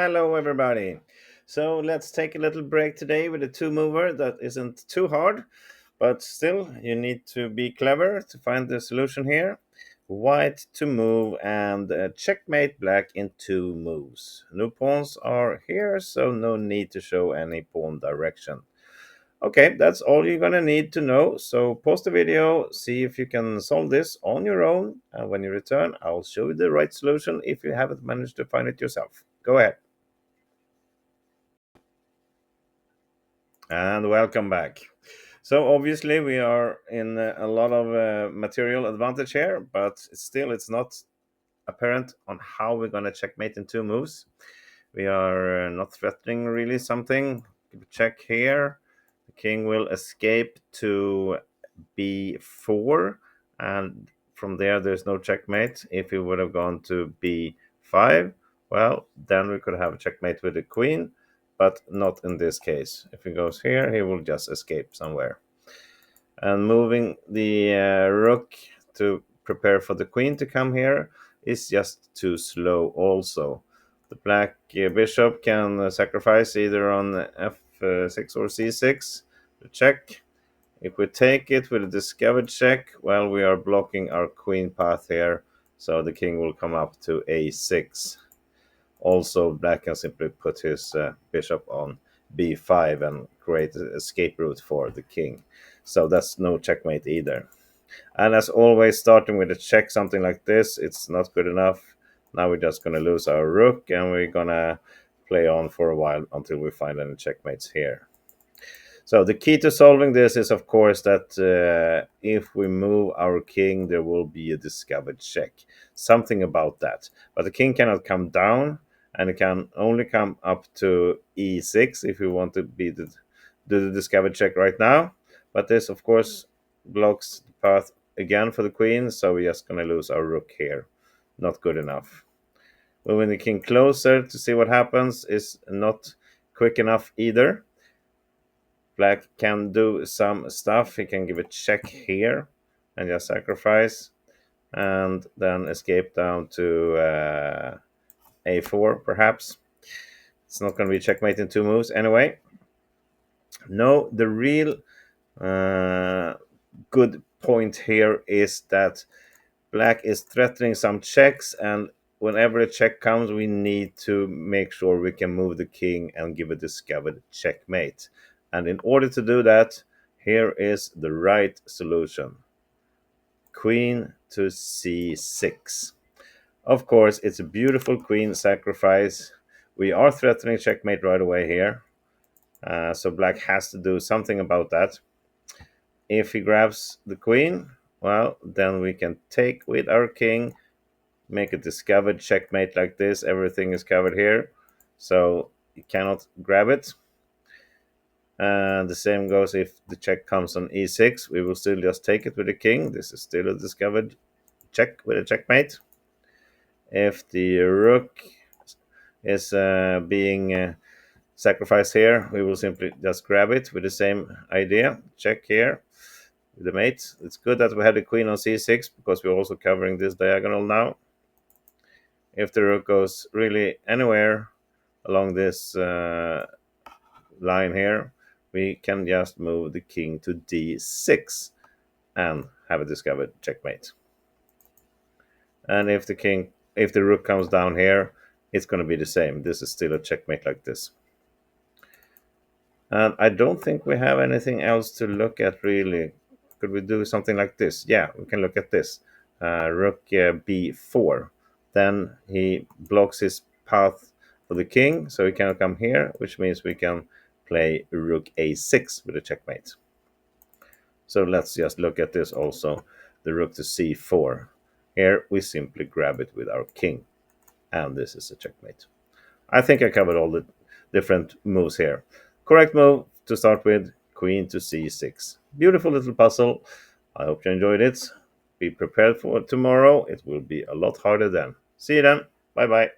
Hello, everybody. So let's take a little break today with a two mover that isn't too hard, but still, you need to be clever to find the solution here. White to move and checkmate black in two moves. No pawns are here, so no need to show any pawn direction. Okay, that's all you're gonna need to know. So pause the video, see if you can solve this on your own, and when you return, I'll show you the right solution if you haven't managed to find it yourself. Go ahead. And welcome back. So obviously we are in a lot of material advantage here, but still it's not apparent on how we're going to checkmate in two moves. We are not threatening really something. Check here. The king will escape to b4, and from there there's no checkmate. If he would have gone to b5, well, then we could have a checkmate with the queen, but not in this case. If he goes here, he will just escape somewhere. And moving the rook to prepare for the queen to come here is just too slow also. The black bishop can sacrifice either on f6 or c6 to check. If we take it with a discovered check, well, we are blocking our queen path here, so the king will come up to a6. Also, black can simply put his bishop on b5 and create an escape route for the king. So that's no checkmate either. And as always, starting with a check, something like this, it's not good enough. Now we're just going to lose our rook, and we're going to play on for a while until we find any checkmates here. So the key to solving this is, of course, that if we move our king, there will be a discovered check. Something about that. But the king cannot come down, and it can only come up to e6 if we want to do the discovered check right now. But this, of course, blocks the path again for the queen, so we're just going to lose our rook here. Not good enough. Moving the king closer to see what happens is not quick enough either. Black can do some stuff. He can give a check here and just sacrifice, and then escape down to a4 perhaps. It's not going to be checkmate in two moves anyway. No, the real uh, good point here is that black is threatening some checks, and whenever a check comes, we need to make sure we can move the king and give a discovered checkmate. And in order to do that, here is the right solution. Queen to c6. Of course, it's a beautiful queen sacrifice. We are threatening checkmate right away here. So black has to do something about that. If he grabs the queen, well, then we can take with our king, make a discovered checkmate like this. Everything is covered here, so you cannot grab it. And the same goes if the check comes on e6. We will still just take it with the king. This is still a discovered check with a checkmate. If the rook is being sacrificed here, we will simply just grab it with the same idea. Check here with the mate. It's good that we had the queen on c6 because we're also covering this diagonal now. If the rook goes really anywhere along this line here, we can just move the king to d6 and have a discovered checkmate. And if the rook comes down here, it's going to be the same. This is still a checkmate like this. And I don't think we have anything else to look at really. Could we do something like this? Yeah, we can look at this. Rook b4. Then he blocks his path for the king, so he cannot come here, which means we can play rook a6 with a checkmate. So let's just look at this also. The rook to c4. Here we simply grab it with our king, and this is a checkmate. I think I covered all the different moves here. Correct move to start with, queen to c6. Beautiful little puzzle. I hope you enjoyed it. Be prepared for tomorrow. It will be a lot harder then. See you then. Bye bye.